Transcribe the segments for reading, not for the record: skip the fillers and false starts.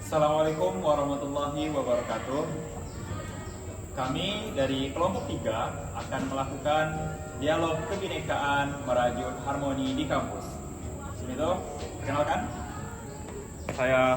Assalamualaikum warahmatullahi wabarakatuh. Kami dari kelompok 3 akan melakukan dialog kebinekaan merajut harmoni di kampus. Sini tuh, kenalkan. Saya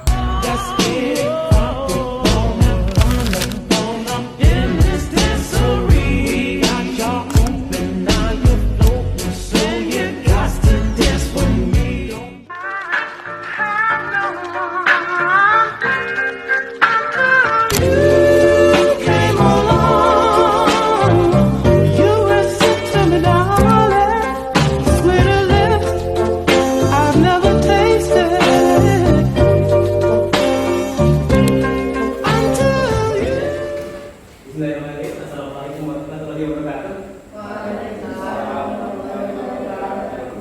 Assalamualaikum warahmatullahi wabarakatuh. Waalaikumsalam.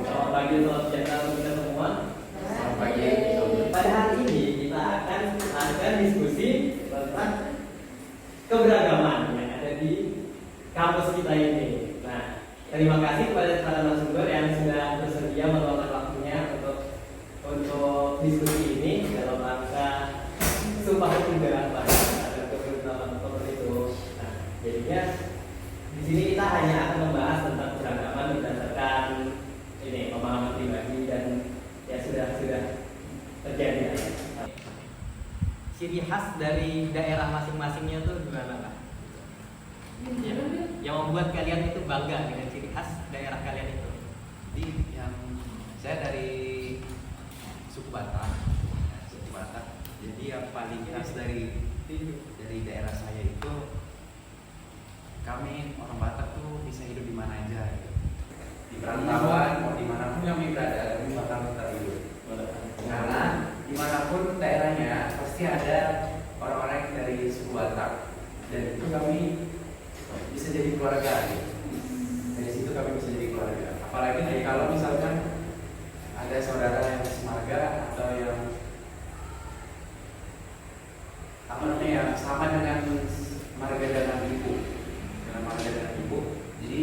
Selamat pagi, selamat sejahtera untuk kita semua. Selamat pagi. Pada hari ini kita akan diskusi tentang keberagaman yang ada di kampus kita ini. Nah, terima kasih kepada para narasumber yang sudah bersedia meluangkan waktunya untuk diskusi ini dalam rangka Sumpah Pemuda pada keberagaman itu. Jadinya di sini kita hanya akan membahas tentang keberagaman berdasarkan ini pemahaman pribadi dan ya sudah terjadi. Ciri khas dari daerah masing-masingnya tuh gimana Kak? Ya, yang membuat kalian itu bangga dengan ciri khas daerah kalian itu. Jadi yang saya dari suku Batak. Jadi yang paling khas dari daerah saya itu kami orang Batak tuh bisa hidup di mana aja gitu. Di perantauan mau dimanapun kami berada kami bakal tetap hidup. Karena dimanapun daerahnya pasti ada orang-orang dari suku Batak dan itu kami bisa jadi keluarga gitu. Dari situ kami bisa jadi keluarga. Apalagi dari kalau misalkan ada saudara yang semarga atau yang yang sama dengan marga dengan ibu, jadi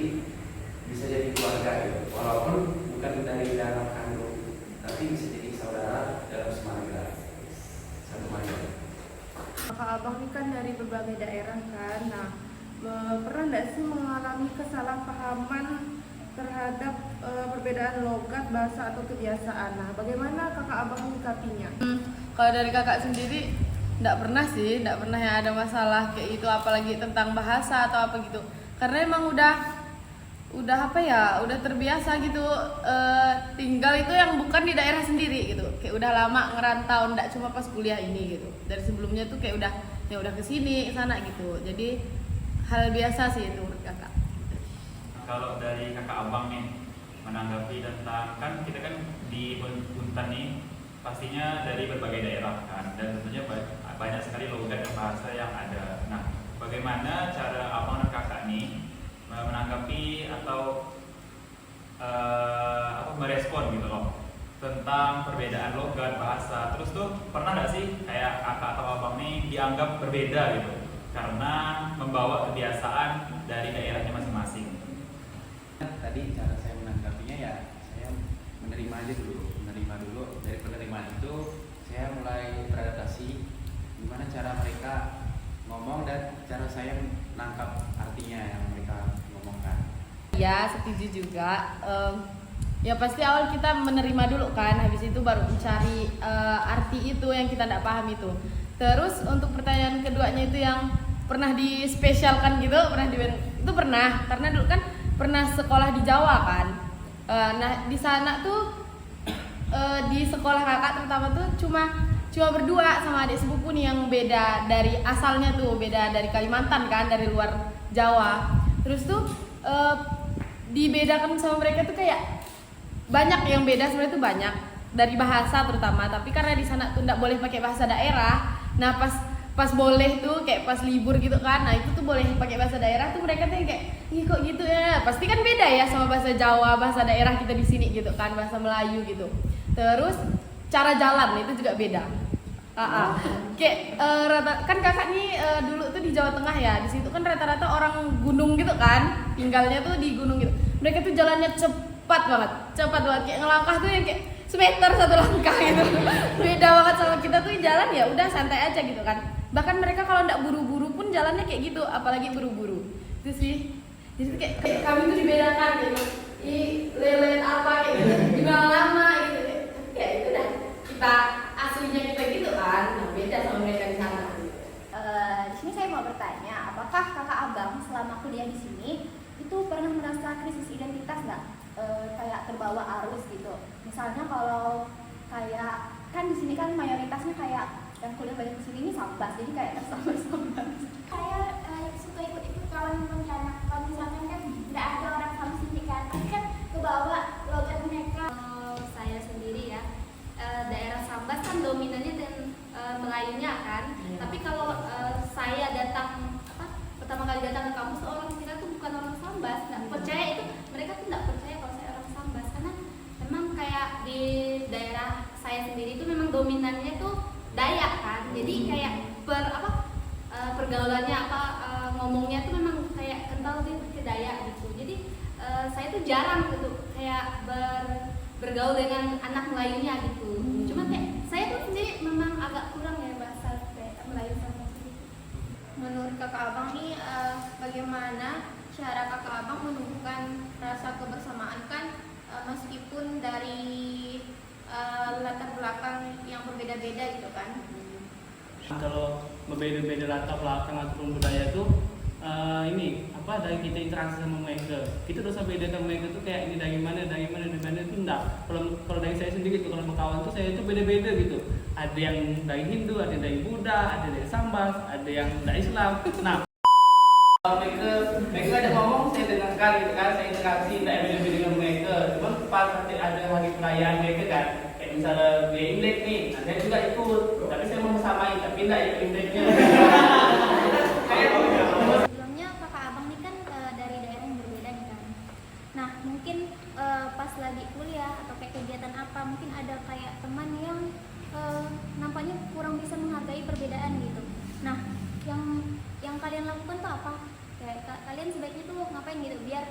bisa jadi keluarga gitu. Walaupun bukan dari dalam kandung, tapi bisa jadi saudara dalam semarga, satu marga. Kakak abang ini kan dari berbagai daerah kan. Nah, pernah nggak sih mengalami kesalahpahaman terhadap perbedaan logat, bahasa atau kebiasaan? Nah, bagaimana kakak abang menyikapinya? Kalau dari kakak sendiri nggak pernah sih, nggak pernah yang ada masalah kayak gitu, apalagi tentang bahasa atau apa gitu. Karena emang udah apa ya, udah terbiasa gitu tinggal itu yang bukan di daerah sendiri gitu. Kayak udah lama ngerantau, nggak cuma pas kuliah ini gitu. Dari sebelumnya tuh kayak udah kesini kesana gitu. Jadi hal biasa sih itu menurut kakak. kalau dari kakak abang nih menanggapi tentang kan kita kan di Buntan nih pastinya dari berbagai daerah kan, dan tentunya banyak sekali logat dan bahasa yang ada. Nah, bagaimana cara abang dan kakak nih menanggapi atau merespon gitu loh tentang perbedaan logat bahasa? Terus tuh pernah nggak sih kayak kakak atau abang nih dianggap berbeda gitu karena membawa kebiasaan dari daerahnya masing-masing? Tadi cara saya menanggapinya ya saya menerima aja dulu. Dari penerimaan itu saya mulai beradaptasi gimana cara mereka ngomong dan cara saya menangkap artinya yang mereka ngomongkan. Ya, setuju juga. Ya pasti awal kita menerima dulu kan, habis itu baru mencari arti itu yang kita tidak paham itu. Terus untuk pertanyaan keduanya itu yang pernah dispesialkan gitu, itu pernah, karena dulu kan pernah sekolah di Jawa kan. Nah di sana tuh di sekolah kakak terutama tuh cuma berdua sama adik sepupu nih yang beda dari asalnya tuh, beda dari Kalimantan kan, dari luar Jawa. Terus tuh dibedakan sama mereka tuh kayak banyak yang beda, sebenarnya tuh banyak dari bahasa terutama, tapi karena di sana tuh nggak boleh pakai bahasa daerah. Nah pas boleh tuh kayak pas libur gitu kan, nah itu tuh boleh pakai bahasa daerah tuh mereka tuh kayak ih kok gitu ya, pasti kan beda ya sama bahasa Jawa, bahasa daerah kita di sini gitu kan, bahasa Melayu gitu. Terus cara jalan itu juga beda. Kayak kan kakak nih dulu tuh di Jawa Tengah ya, di situ kan rata-rata orang gunung gitu kan, tinggalnya tuh di gunung gitu. Mereka tuh jalannya cepat banget, kayak ngelangkah tuh yang kayak semeter satu langkah gitu. Beda banget sama kita tuh jalan ya udah santai aja gitu kan. Bahkan mereka kalau nggak buru-buru pun jalannya kayak gitu, apalagi buru-buru. Itu sih. Jadi tuh kayak kami tuh dibedakan gitu. Lele apa gitu, gimana lama gitu. Ya itu dah kita aslinya kita gitu kan. Nah, beda sama mereka di sana. Di sini saya mau bertanya, apakah kakak abang selama kuliah di sini itu pernah merasa krisis identitas nggak? Kayak terbawa arus gitu. Misalnya kalau kayak kan di sini kan mayoritasnya kayak yang kuliah banyak di sini ini sambas, jadi kayak tersambas-sambas. Saya suka ikut-ikut kawan rencana. Kalau misalkan kan nggak ada orang sama sini kan, tapi kan kebawa logat mereka. Saya sendiri ya, daerah Sambas kan dominannya dan Melayunya kan. Tapi kalau saya datang pertama kali datang ke kampus, orang kita tuh bukan orang Sambas, nggak percaya itu, mereka tuh nggak percaya kalau saya orang Sambas karena memang kayak di daerah saya sendiri itu memang dominannya tuh Dayak kan. Jadi kayak pergaulannya ngomongnya tuh memang kayak kental ke Dayak gitu. Jadi saya tuh jarang gitu kayak bergaul dengan anak Melayunya gitu. Cuma kayak saya tuh sendiri memang agak kurang ya bahasa kayak Melayu sama gitu. Menurut kakak abang nih, bagaimana cara kakak abang menumbuhkan rasa kebersamaan kan meskipun dari latar belakang yang berbeda-beda gitu kan? Kalau berbeda-beda latar belakang ataupun budaya itu dari kita interaksi sama mereka, kita udah sampai bedakan mereka tuh kayak ini dari mana itu enggak. Kalau dari saya sendiri tuh, kalau berkawan tuh saya tuh beda-beda gitu. Ada yang dari Hindu, ada dari Buddha, ada dari Sambas, ada yang dari Islam. Nah, mereka ada ngomong, saya dengarkan gitu kan, saya interaksi tidak beda-beda dengan mereka. Cuma pas nanti ada hari perayaan mereka kan, kayak misalnya dia Imlek nih, saya juga ikut, tapi saya mau samai, tapi tidak ikut Imleknya. Sebelumnya kakak abang nih kan dari daerah yang berbeda nih kan. Nah mungkin pas lagi kuliah atau kayak kegiatan apa, mungkin ada kayak teman yang nampaknya kurang bisa menghargai perbedaan gitu. Nah yang kalian lakukan tuh apa? Kayak kalian sebaiknya tuh ngapain gitu biar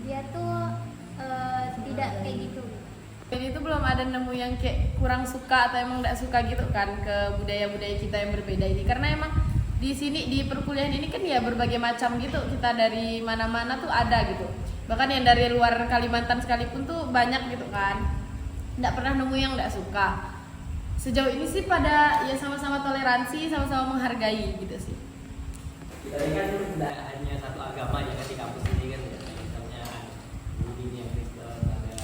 dia tuh tidak kayak gitu. Jadi itu belum ada nemu yang kayak kurang suka atau emang nggak suka gitu kan ke budaya-budaya kita yang berbeda ini, karena emang di sini di perkuliahan ini kan ya berbagai macam gitu, kita dari mana-mana tuh ada gitu, bahkan yang dari luar Kalimantan sekalipun tuh banyak gitu kan, nggak pernah nemu yang nggak suka. Sejauh ini sih pada ya sama-sama toleransi, sama-sama menghargai gitu sih. Kita ini kan tidak hanya satu agama ya di kampus ini kan ya, misalnya Budi yang Kristen, ada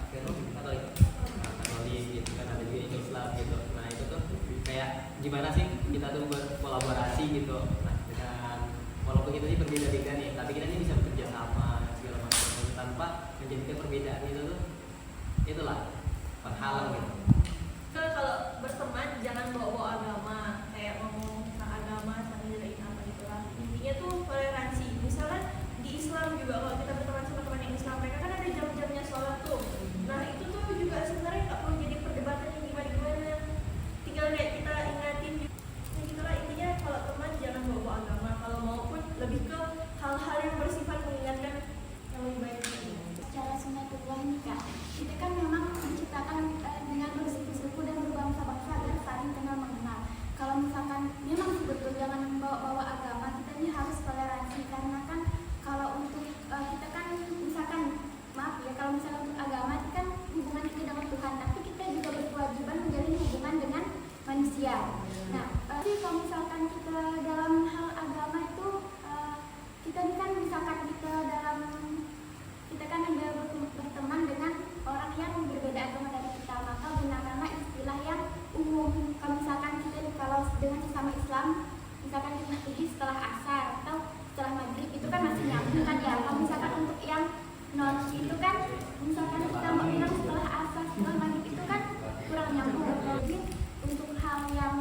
Katolik gitu kan, ada juga Islam gitu. Nah itu tuh kayak gimana sih kita tuh berkolaborasi gitu. Nah dengan walaupun kita ini berbeda-beda nih, tapi kita ini bisa bekerja sama segala macam tanpa menjadikan perbedaan itu tuh itulah penghalang gitu. Kalau berteman jangan bawa-bawa agama, kayak ngomong tentang agama sambil jadiin apa gitu lah. Intinya tuh toleransi. Misalnya di Islam juga kalau kita berteman sama teman yang Islam, mereka kan ada jam-jamnya sholat tuh. Nah itu tuh juga sebenarnya nggak perlu jadi perdebatan yang gimana-gimana. Tinggal kayak kita ingatin. Ya gitulah intinya, kalau teman jangan bawa-bawa agama. Kalau mau pun lebih ke hal-hal yang bersifat mengingatkan yang lebih baik. Secara sunatullah nih kak, itu kan memang diciptakan dengan bersuku-suku dan berbangsa-bangsa dan saling kenal mengenal. Kalau misalkan memang betul jangan bawa-bawa agama, kita ini harus toleransi, karena kan kalau untuk kita kan misalkan maaf ya, kalau misalkan untuk agama itu kan hubungan kita dengan Tuhan, tapi kita juga berkewajiban menjalin hubungan dengan manusia. Nah, tapi kalau misalkan kita dalam hal agama itu kita ini kan misalkan kita kan ada berteman dengan orang yang berbeda agama dari kita, maka gunakanlah istilah yang umum. Kalau misalkan kita kalau dengan sesama Islam, misalkan kita pergi setelah asar atau setelah maghrib, itu kan masih nyambung kan ya. Kalau misalkan untuk yang non itu kan, misalkan kita mau bilang setelah asar, setelah maghrib, itu kan kurang nyambung. Jadi untuk hal yang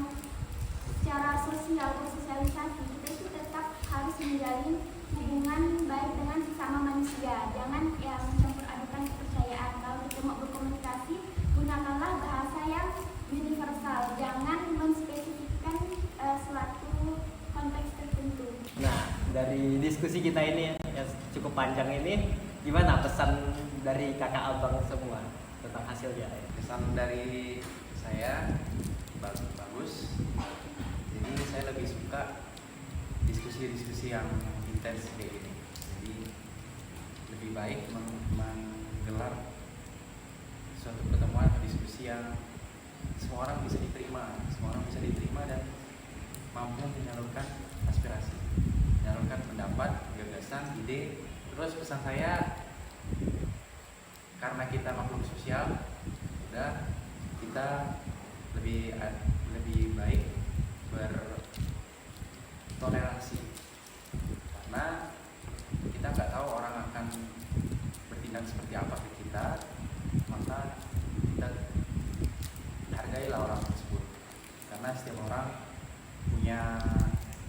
secara sosial atau sosialisasi, kita itu tetap harus menjalin hubungan baik dengan sesama manusia. Jangan yang mencampur adukan kepercayaan. Kalau kita mau berkomunikasi, gunakanlah bahasa yang universal. Jangan menspesifikkan suatu konteks tertentu. Nah, dari diskusi kita ini yang cukup panjang ini, Gimana pesan dari kakak abang semua tentang hasilnya? Pesan dari saya bagus. Jadi saya lebih suka diskusi-diskusi yang intens kayak gini. Jadi lebih baik menggelar suatu pertemuan atau diskusi yang semua orang bisa diterima, dan mampu menyalurkan aspirasi, menyalurkan pendapat, gagasan, ide. Terus pesan saya, karena kita makhluk sosial, udah kita lebih baik bertoleransi, karena kita nggak tahu orang akan bertindak seperti apa ke kita, maka kita hargailah orang tersebut, karena setiap orang punya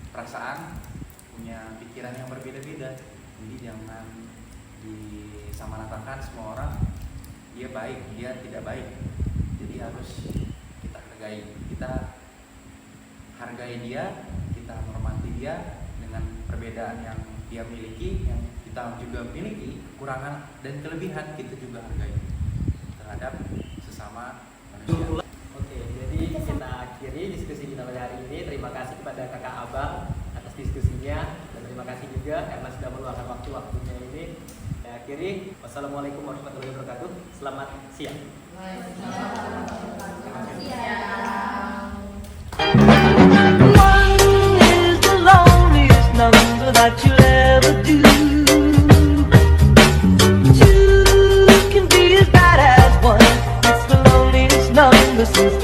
perasaan, punya pikiran yang berbeda-beda. Jadi jangan disamaratakan semua orang dia baik, dia tidak baik. Jadi harus kita hargai dia, kita hormati dia dengan perbedaan yang dia miliki, yang kita juga miliki, kekurangan dan kelebihan kita juga hargai terhadap sesama manusia. Oke, jadi kita akhiri diskusi kita pada hari ini. Terima kasih kepada kakak abang atas diskusinya, dan terima kasih juga karena sudah meluangkan waktunya ini. Saya akhiri. Wassalamualaikum warahmatullahi wabarakatuh. Selamat siang. One is the loneliest number that you'll ever do. Two can be as bad as one. It's the loneliest number since